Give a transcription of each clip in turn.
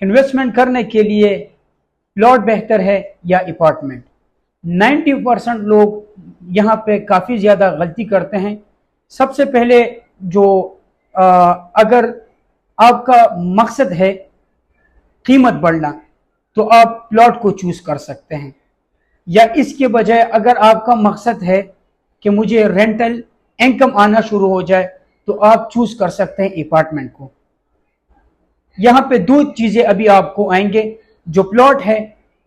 Investment करने के लिए प्लॉट बेहतर है या अपार्टमेंट? 90% लोग यहाँ पे काफ़ी ज़्यादा गलती करते हैं। सबसे पहले जो अगर आपका मकसद है कीमत बढ़ना तो आप प्लॉट को चूज़ कर सकते हैं, या इसके बजाय अगर आपका मकसद है कि मुझे रेंटल इनकम आना शुरू हो जाए तो आप चूज़ कर सकते हैं अपार्टमेंट को। यहाँ पे दो चीज़ें अभी आपको आएंगे। जो प्लॉट है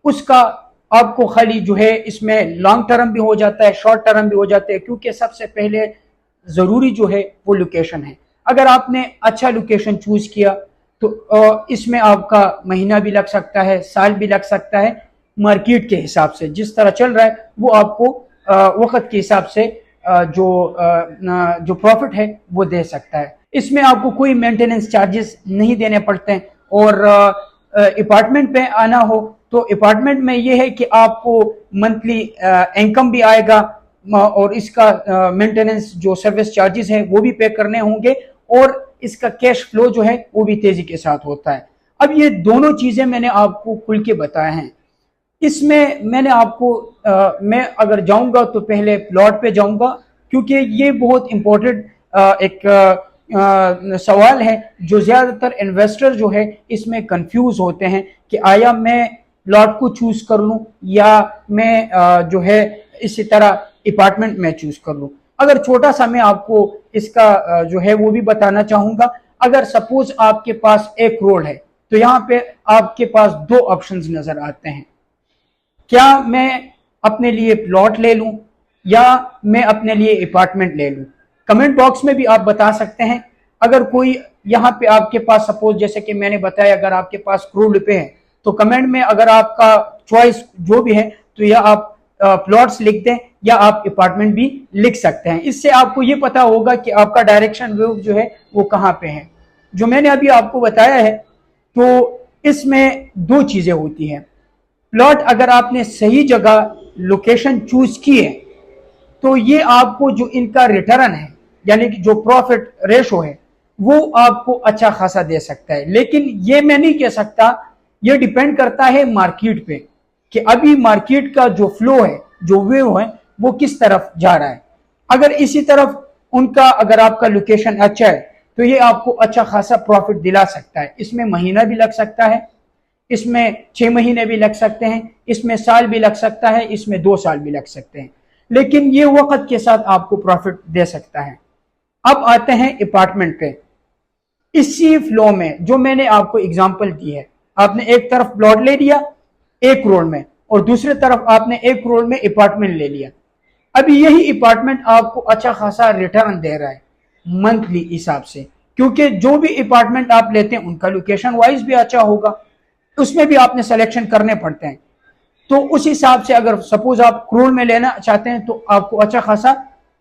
उसका आपको खाली जो है इसमें लॉन्ग टर्म भी हो जाता है, शॉर्ट टर्म भी हो जाता है, क्योंकि सबसे पहले ज़रूरी जो है वो लोकेशन है। अगर आपने अच्छा लोकेशन चूज़ किया तो इसमें आपका महीना भी लग सकता है, साल भी लग सकता है। मार्केट के हिसाब से जिस तरह चल रहा है वो आपको वक्त के हिसाब से जो प्रॉफिट है वो दे सकता है। इसमें आपको कोई मेंटेनेंस चार्जेस नहीं देने पड़ते हैं। और अपार्टमेंट पे आना हो तो अपार्टमेंट में ये है कि आपको मंथली इनकम भी आएगा और इसका मेंटेनेंस जो सर्विस चार्जेस हैं वो भी पे करने होंगे, और इसका कैश फ्लो जो है वो भी तेजी के साथ होता है। अब ये दोनों चीजें मैंने आपको खुल के बताए हैं। इसमें मैंने आपको मैं अगर जाऊंगा तो पहले प्लॉट पे जाऊंगा, क्योंकि ये बहुत इंपॉर्टेंट एक सवाल है जो ज्यादातर इन्वेस्टर जो है इसमें कंफ्यूज होते हैं कि आया मैं प्लॉट को चूज कर लूं या मैं जो है इसी तरह अपार्टमेंट में चूज कर लूं। अगर छोटा सा मैं आपको इसका जो है वो भी बताना चाहूंगा। अगर सपोज आपके पास 1 करोड़ है तो यहाँ पे आपके पास 2 ऑप्शंस नजर आते हैं। क्या मैं अपने लिए प्लॉट ले लूं या मैं अपने लिए अपार्टमेंट ले लूं? कमेंट बॉक्स में भी आप बता सकते हैं। अगर कोई यहाँ पे आपके पास सपोज जैसे कि मैंने बताया अगर आपके पास करोड़ रुपए है तो कमेंट में अगर आपका चॉइस जो भी है तो या आप प्लॉट्स लिख दें या आप अपार्टमेंट भी लिख सकते हैं। इससे आपको ये पता होगा कि आपका डायरेक्शन व्यू जो है वो कहाँ पे है। जो मैंने अभी आपको बताया है तो इसमें 2 चीजें होती हैं। प्लॉट अगर आपने सही जगह लोकेशन चूज की है तो ये आपको जो इनका रिटर्न है यानी कि जो प्रॉफिट रेशो है वो आपको अच्छा खासा दे सकता है। लेकिन ये मैं नहीं कह सकता, ये डिपेंड करता है मार्केट पे कि अभी मार्केट का जो फ्लो है, जो वेव है वो किस तरफ जा रहा है। अगर इसी तरफ उनका अगर आपका लोकेशन अच्छा है तो ये आपको अच्छा खासा प्रॉफिट दिला सकता है। इसमें महीना भी लग सकता है, इसमें 6 महीने भी लग सकते हैं, इसमें साल भी लग सकता है, इसमें 2 साल भी लग सकते हैं, लेकिन ये वक्त के साथ आपको प्रॉफिट दे सकता है। अब आते हैं अपार्टमेंट पे। इसी फ्लो में जो मैंने आपको एग्जांपल दी है, आपने एक तरफ प्लॉट ले लिया 1 करोड़ में और दूसरी तरफ आपने 1 करोड़ में अपार्टमेंट ले लिया। अभी यही अपार्टमेंट आपको अच्छा खासा रिटर्न दे रहा है मंथली हिसाब से, क्योंकि जो भी अपार्टमेंट आप लेते हैं उनका लोकेशन वाइज भी अच्छा होगा, उसमें भी आपने सिलेक्शन करने पड़ते हैं। तो उस हिसाब से अगर सपोज आप करोड़ में लेना चाहते हैं तो आपको अच्छा खासा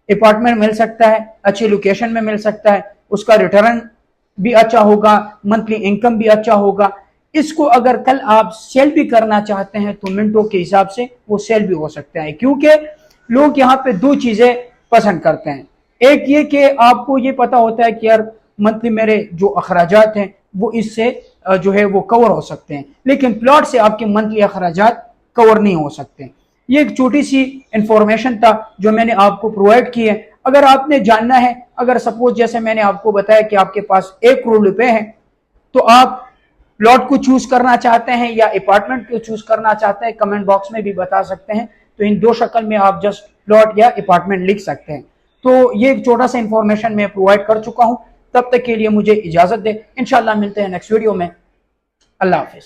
अपार्टमेंट मिल सकता है, अच्छी लोकेशन में मिल सकता है, उसका रिटर्न भी अच्छा होगा, मंथली इनकम भी अच्छा होगा। इसको अगर कल आप सेल भी करना चाहते हैं तो मिनटों के हिसाब से वो सेल भी हो सकता है, क्योंकि लोग यहाँ पे 2 चीजें पसंद करते हैं। एक ये कि आपको ये पता होता है कि यार मंथली मेरे जो अखराजात हैं वो इससे जो है वो कवर हो सकते हैं, लेकिन प्लॉट से आपके मंथली अखराजात कवर नहीं हो सकते। ये एक छोटी सी इंफॉर्मेशन था जो मैंने आपको प्रोवाइड की है। अगर आपने जानना है, अगर सपोज जैसे मैंने आपको बताया कि आपके पास 1 करोड़ रुपए हैं तो आप प्लॉट को चूज करना चाहते हैं या अपार्टमेंट को चूज करना चाहते हैं, कमेंट बॉक्स में भी बता सकते हैं। तो इन 2 शक्ल में आप जस्ट प्लॉट या अपार्टमेंट लिख सकते हैं। तो ये एक छोटा सा इंफॉर्मेशन मैं प्रोवाइड कर चुका हूं। तब तक के लिए मुझे इजाजत दे, इंशाल्लाह मिलते हैं नेक्स्ट वीडियो में। अल्लाह हाफिज।